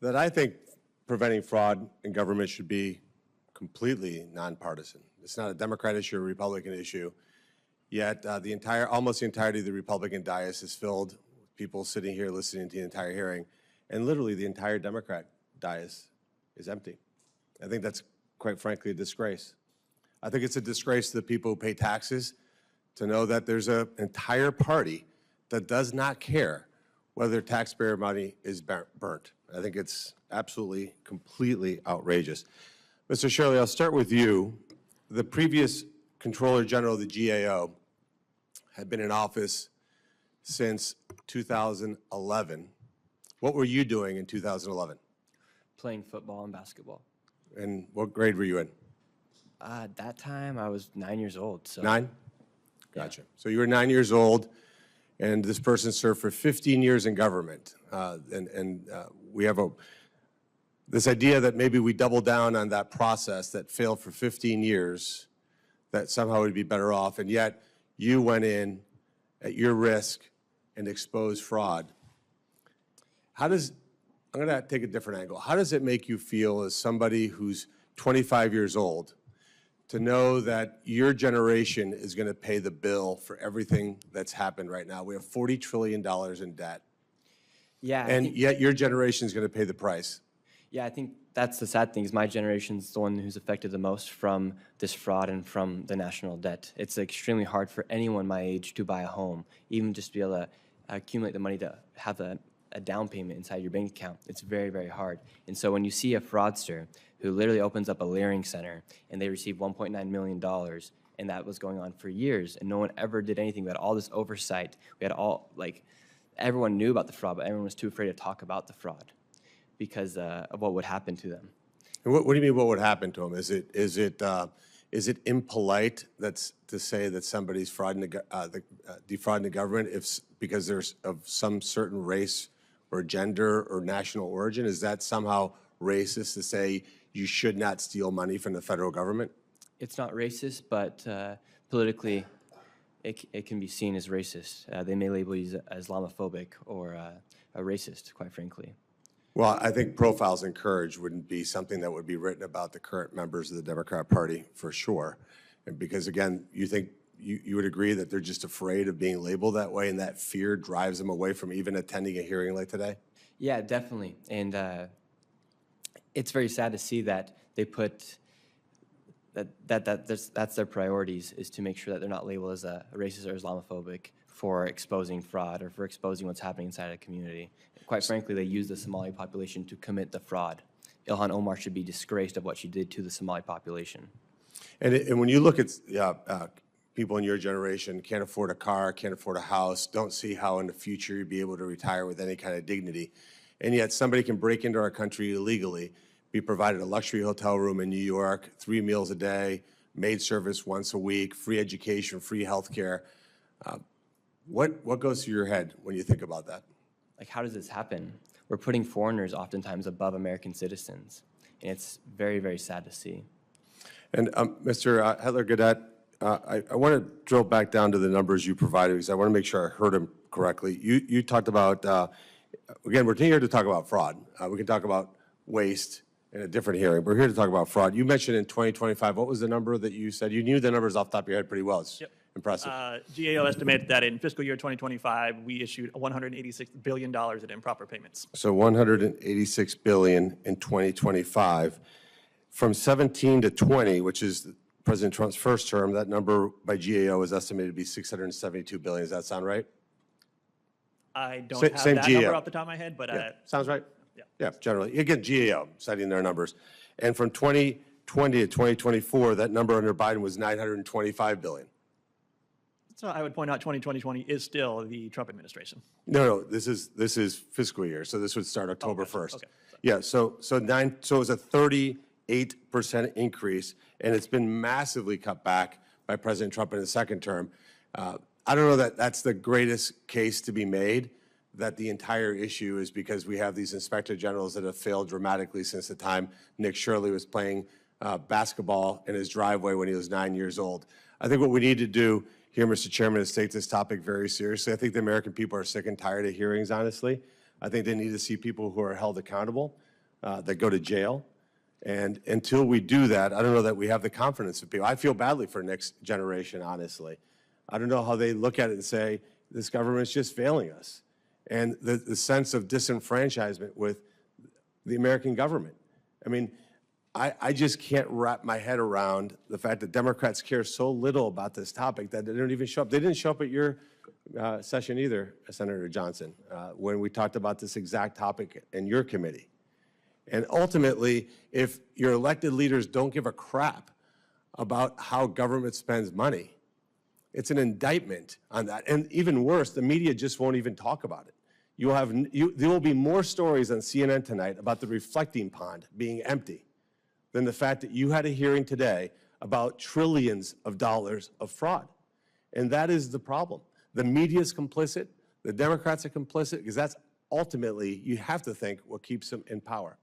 that I think preventing fraud in government should be completely nonpartisan. It's not a Democrat issue or a Republican issue, yet almost the entirety of the Republican dais is filled with people sitting here listening to the entire hearing, and literally the entire Democrat dais is empty. I think that's, quite frankly, a disgrace. I think it's a disgrace to the people who pay taxes to know that there's an entire party that does not care whether taxpayer money is burnt. I think it's absolutely, completely outrageous. Mr. Shirley, I'll start with you. The previous Controller General of the GAO had been in office since 2011. What were you doing in 2011? Playing football and basketball. And what grade were you in? At that time, I was 9 years old. So. 9? Gotcha. Yeah. So you were 9 years old, and this person served for 15 years in government. We have this idea that maybe we double down on that process that failed for 15 years, that somehow we'd be better off, and yet you went in at your risk and exposed fraud. I'm going to take a different angle. How does it make you feel as somebody who's 25 years old to know that your generation is going to pay the bill for everything that's happened right now? We have $40 trillion in debt. Yeah. And yet your generation is going to pay the price. Yeah, I think that's the sad thing is my generation's the one who's affected the most from this fraud and from the national debt. It's extremely hard for anyone my age to buy a home, even just to be able to accumulate the money to have a down payment inside your bank account. It's very, very hard. And so when you see a fraudster who literally opens up a Leering Center and they receive $1.9 million, and that was going on for years, and no one ever did anything. We had all this oversight. We had everyone knew about the fraud, but everyone was too afraid to talk about the fraud because of what would happen to them. And what do you mean what would happen to them? Is it impolite to say that somebody's defrauding the government because there's of some certain race or gender or national origin? Is that somehow racist to say you should not steal money from the federal government? It's not racist, but politically it can be seen as racist. They may label you as Islamophobic or a racist, quite frankly. Well, I think profiles encouraged wouldn't be something that would be written about the current members of the Democrat Party, for sure. And because, again, you think you would agree that they're just afraid of being labeled that way, and that fear drives them away from even attending a hearing like today? Yeah, definitely. And it's very sad to see that they put that's their priorities, is to make sure that they're not labeled as a racist or Islamophobic for exposing fraud or for exposing what's happening inside a community. Quite frankly, they use the Somali population to commit the fraud. Ilhan Omar should be disgraced of what she did to the Somali population. And when you look at people in your generation, can't afford a car, can't afford a house, don't see how in the future you'd be able to retire with any kind of dignity, and yet somebody can break into our country illegally, be provided a luxury hotel room in New York, 3 meals a day, maid service once a week, free education, free health care. What goes through your head when you think about that? Like, how does this happen? We're putting foreigners oftentimes above American citizens, and it's very, very sad to see. And Mr. Hetler-Gadet, I want to drill back down to the numbers you provided because I want to make sure I heard them correctly. You talked about, again, we're here to talk about fraud. We can talk about waste in a different hearing. We're here to talk about fraud. You mentioned in 2025, what was the number that you said? You knew the numbers off the top of your head pretty well. It's impressive. GAO estimated that in fiscal year 2025, we issued $186 billion in improper payments. So $186 billion in 2025. From 17 to 20, which is President Trump's first term, that number by GAO is estimated to be $672 billion. Does that sound right? I don't have that number off the top of my head, but sounds right. Yeah, generally. Again, GAO citing their numbers. And from 2020 to 2024, that number under Biden was $925 billion. So I would point out 2020 is still the Trump administration. No, this is fiscal year, so this would start October 1st. Okay. Yeah, so it was a 38% increase, and it's been massively cut back by President Trump in his second term. I don't know that that's the greatest case to be made, that the entire issue is because we have these inspector generals that have failed dramatically since the time Nick Shirley was playing basketball in his driveway when he was 9 years old. I think what we need to do here, Mr. Chairman, is take this topic very seriously. I think the American people are sick and tired of hearings, honestly. I think they need to see people who are held accountable, that go to jail. And until we do that, I don't know that we have the confidence of people. I feel badly for next generation, honestly. I don't know how they look at it and say, this government's just failing us. And the sense of disenfranchisement with the American government. I mean, I just can't wrap my head around the fact that Democrats care so little about this topic that they don't even show up. They didn't show up at your session either, Senator Johnson, when we talked about this exact topic in your committee. And ultimately, if your elected leaders don't give a crap about how government spends money, it's an indictment on that. And even worse, the media just won't even talk about it. There will be more stories on CNN tonight about the reflecting pond being empty than the fact that you had a hearing today about trillions of dollars of fraud. And that is the problem. The media is complicit. The Democrats are complicit because that's ultimately, you have to think, what keeps them in power.